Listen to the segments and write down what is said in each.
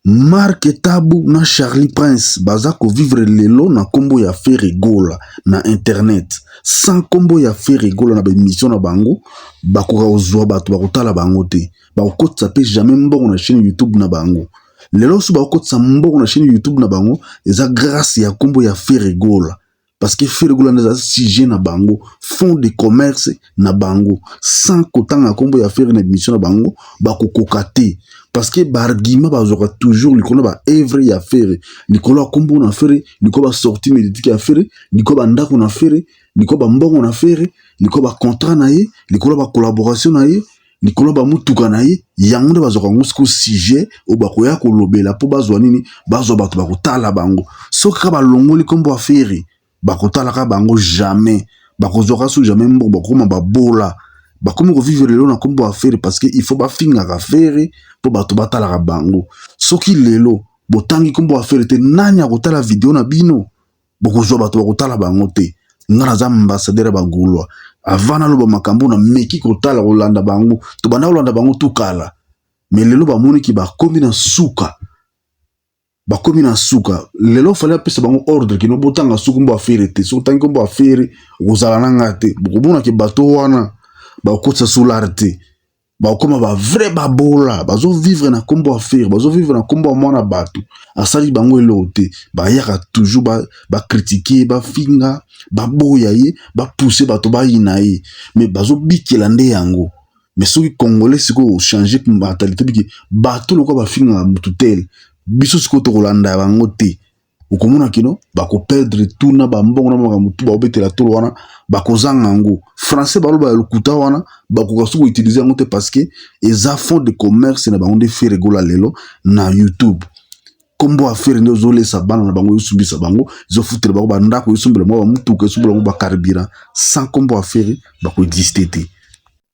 Mark Tabu na Charlie Prince baza ko vivre lelo na kombo ya fe rigola na internet sans kombo ya fe rigola na émission na bango bakoka ozwa bato bakotala bango te bakokotisa pe jamais mbongo na chaîne YouTube na bango lelo so bakokotisa mbongo na chaîne YouTube na bango eza grâce ya kombo ya fe rigola parce que fe rigola neza sujet na bango fond de commerce na bango sans kotanga kombo ya fe na émission na bango bakokoka te parce que bargima bazoka toujours likolo ba œuvre ya faire likolo kombo na faire likolo ba sortie médiatique ya faire likolo ba ndako na faire likolo ba mbongo na faire likolo ba contrat na ye likolo ba collaboration na ye likolo ba mutuka na ye yango nde bazoka ngosiko sujet o bakoya kolobela po bazwa nini bazwa bato bakotala bango soka ba longoli kombo affaire bakotala ka bango jamais bakozoka su jamais mbongo bakoma babola bakomi ko vivre lelo na kombo affaire parce que il faut ba finga ka faire po bato batala ka bango soki lelo botangi kombo affaire te nanya kotala video na bino bokozwa bato bakotala bango te ngana za ambassadeur bangulwa avant naloba makambo na meki kotala kolanda bango to banda kolanda bango tukala mais lelo bamoni ki bakomi na suka lelo fallait apesa bango ordre ki no botanga suku kombo affaire te so tangi kombo affaire kozala nanga te bokobona ke bato wana bakotsa soularte bakoma ba vrai babola bazo vivre na kombo affaire bazo vivre na kombo mwana bato asali bango elote ba yaka toujours ba critiquer ba finga ba boya ye ba pousser bato ba yinaye mais bazo bikela nde yango mais soki congolais siko changer mentalité biki bato loko ba finga mututel biso siko to kolanda bango te ukomona kino bako perdre tout na ba mbongo na mutu ba obetela tolo wana bakozanga ngo français baloba lokuta wana bakoka soko utiliser ngo te parce que eza fond de commerce na bango de faire rigola lelo na YouTube kombo affaire nde ozolesa bana na bango yosumbisa bango ezofutere bango bandako yosumbela mwa bamutuka yosumbela bango bakaribira sans kombo affaire bako existe te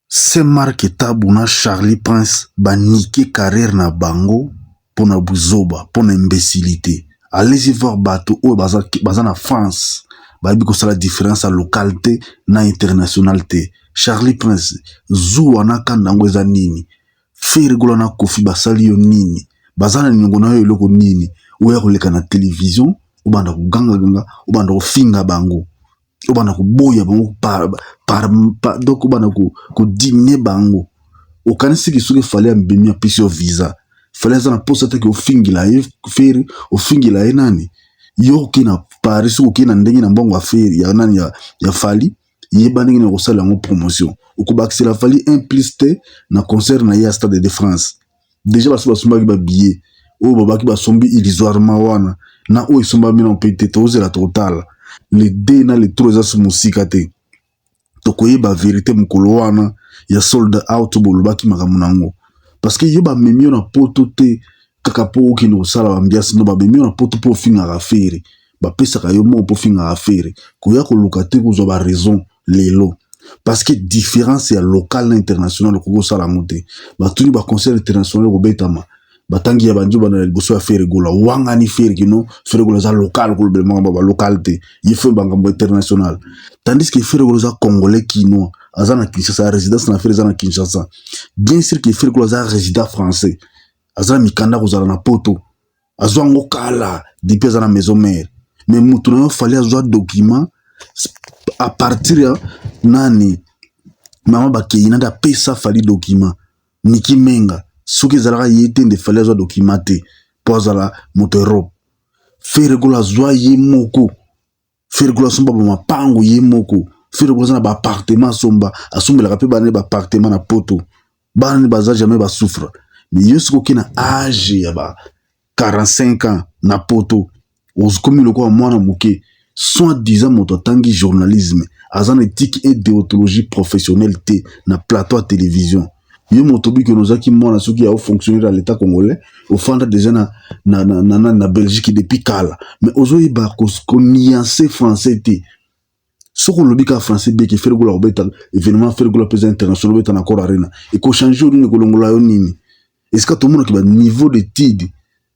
c'est Mark Tabu na Charlie Prince banike carrière na bango pona buzoba pona imbécilité. Allez-y voir bateau ou baza na France babi ko sala différence à localité na internationalité. Charlie Prince zu wana kanda ngo eza nini fe rigola na kofi basali yo nini bazana ningo na yo eloko nini oya koleka na télévision obanda kuganga ganga obanda kofinga bango obanda koboya bango par donc obanda ko diminuer bango okanisi kisuke fallait ambemia pisio visa fallait za na posa te ke ofingila ye feri ofingila ye nani yo kina Paris ou kina ndenge na mbongo affaire ya nani ya fali yeba ndenge na kosala yango promotion okubakisela fali implicité na concert na ya Stade de France déjà baso basombaki ba billet o babaki basombi illusoirement wana na o isomba mina opete toze la total les deux na les trois as musika te tokoyeba vérité mukolo wana ya sold out bolobaki makambo nango parce que yo ba memio na poto te kaka po okino sala ambiance no ba memio na poto po finga affaire ba pesa ka yo mo po finga affaire ko ya ko lukate ko zo ba raison lelo parce que différence ya local na international ko sala ngote ba tuni ba concert international ko betama batangi ya banjo bana liboso affaire gola wanga ni faire kino faire gola za local ko be mamba ba localité yefo bangambo international tandis que faire gola za congolais kino azana Kinshasa résidence na faire za na Kinshasa bien sûr que faire gola za résident français azana mikanda ko zala na poto azwango kala depuis za na maison mère mais mutu na fallait azwa document à partir ya nani mama bakeyina da pesa fali document Niki Menga soki ezalaka ye te nde fallait azwa document te po azala moto Europe faire gola azwa ye moko faire gola somba ba mapango ye moko faire gola na ba appartement somba asombelaka pe bana ba appartement na poto bana baza jamais ba souffre mais yesko kina âge ya ba 45 ans na poto oskomi loko mwana moke soi-disant moto tangi journalisme azan éthique et déontologie professionnelle te na plateau à télévision yo moto bi que nous aki mwana soki a fonctionner dans l'état congolais au fond déjà na Belgique depuis kala mais ozoyi ba ko nuancer français te soko lobi ka français be ke faire gola obeta événement faire gola président international obeta na kor arena et ko changer ni ko longola yo nini est-ce que tout le monde qui ba niveau d'étude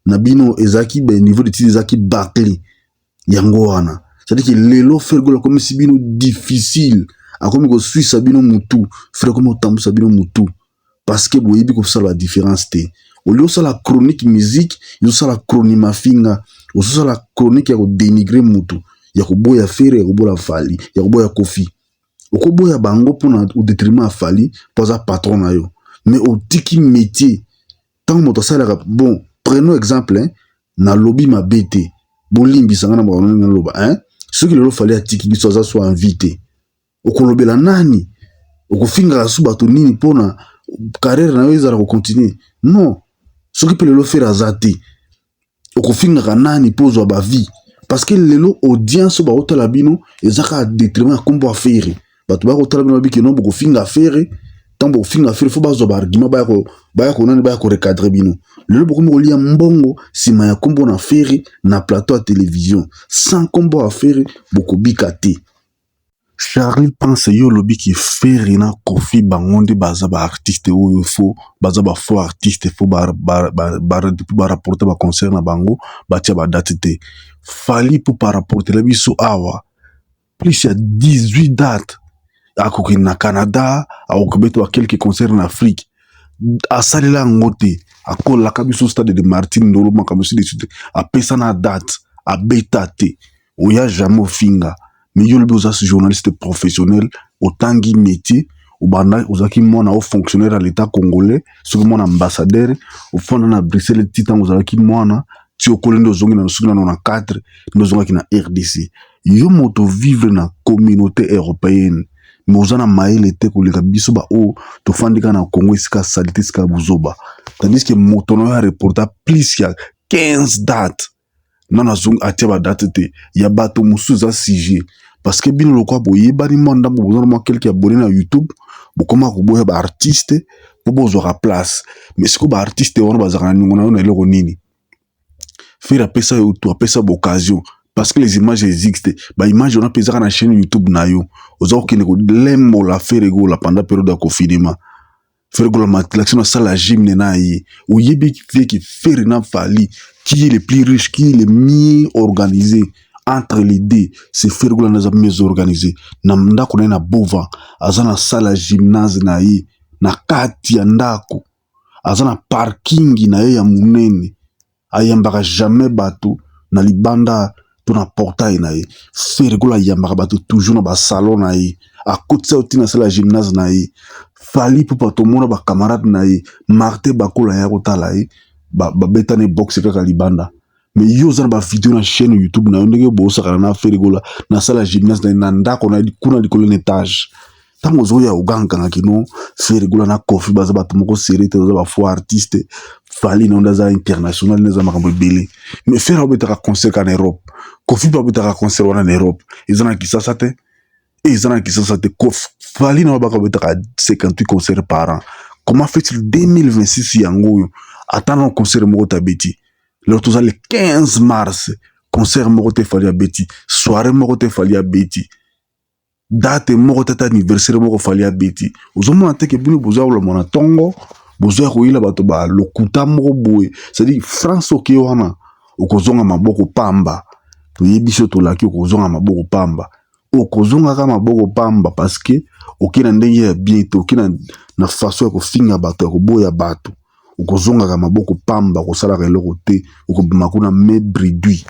na bino ezaki ba niveau d'étude ezaki bakli yango wana c'est-à-dire que lelo faire gola comme si bino difficile a comme ko suisse bino mutu faire comme tambu sabino mutu parce que boyebi ko sala la différence te Olio sala chronique musique, yo sala chronique mafinga, o sala chronique ya ko dénigrer mutu, ya ko boya Fere, ya ko boya Fally, ya ko boya Kofi. Oko boya bango pona au détriment à Fally, pas à patron na yo. Mais au tiki métier, tant moto sala bon, prenons exemple hein, na lobby ma bête. Bolimbi sangana ba na loba hein. Ceux qui le fallait à tiki biso za soit invité. Oko lobela nani? Oko finga su bato nini pona carrière na yo ezala ko continuer. Non. Ceux qui peut le faire azati. Oko finga nani pozo ba vie. Parce que lelo audience ba otala bino ezaka détriment kombo affaire. Bato ba otala bino bi ke non boko finga affaire. Tant boko finga affaire faut ba zo ba argument ba ko nani ba ko recadrer bino. Lelo boko mo lia mbongo sima ya kombo na affaire na plateau à télévision. Sans kombo affaire boko bikate. Charlie pense yo lobi ki Fere na Kofi bangonde baza ba artiste ou fo baza ba faux artiste fo ba rapporter ba concert na bango ba tia ba date te Fally pour par rapporter la biso awa plus ya 18 dates akoki na Canada akobeto a quelques concerts en Afrique asalela ngote akola ka biso stade de Martin Ndolo makamusi de suite a pesa na date a betate oya jamais finga. Mais yo le besoin journaliste professionnel autant qui métier au banda ozaki mona au fonctionnaire à l'état congolais soki mona ambassadeur au fond na Bruxelles titan ozaki mona ti okolendo zongi na soki na 4 ndozonga ki na RDC yo moto vivre na communauté européenne mais ozana maele te koleka biso ba o to fandika na Congo esika salité esika buzoba tandis que moto no ya reporter plus ya 15 dates non azong atia ba date te ya bato musuza sujet parce que bino lokwa boye bani manda mo bozana mo quelqu'un abonné na YouTube bokoma ko boya ba artiste po bozora place mais siko ba artiste wana bazaka na ngona na eloko nini faire apesa yo to apesa ba occasion parce que les images existent ba image on a pesa na chaîne YouTube na yo ozo kene ko lembo la faire go la pendant période de confinement faire go la l'action na sala gym na yi ou yebi qui faire na Fally qui est le plus riche, qui est le mieux organisé entre les deux, c'est faire que nous avons mieux organisé. Namda kona na bova, azana sala gymnase na ye, na kati ya ndako, azana parking na ye ya munene, ayambaka jamais bateau, na libanda to na portail na ye, faire que la yambaka bateau toujours na ba salon na ye, à côté ça aussi na sala gymnase na ye, Fally pour pas tout le monde ba camarade na ye, Martin Bakola ya kotala ye. Betane boxe kaka libanda mais yo zana ba vidéo na chaîne YouTube na ndenge bo saka na faire gola na sala gymnase na ndako na kuna likolo na étage tango zo ya uganga ngakino faire gola na Kofi baza bato moko série te ba faux artiste Fally na ndaza international neza makambo belé mais faire obetaka concert en Europe Kofi ba obetaka concert wana en Europe ezana kisasa te ezana kisasa te Kofi Fally na ba obetaka 58 concerts par an comment fait-il 2026 yango attends un concert moko beti le tout ça le 15 mars concert moko te Fally beti soirée moko te Fally beti date moko te anniversaire moko Fally beti ozomona te ke bino boza la mona tongo boza ko ila bato ba lokuta moko boye c'est-à-dire France oke wana okozonga maboko pamba to yebiso to laki okozonga maboko pamba okozonga ka maboko pamba parce que okina ndenge ya bien to okina na façon ya ko finga bato ya ko boya bato ukozonga ka maboko pamba ko sala ka eloko te ukobima kuna me bridui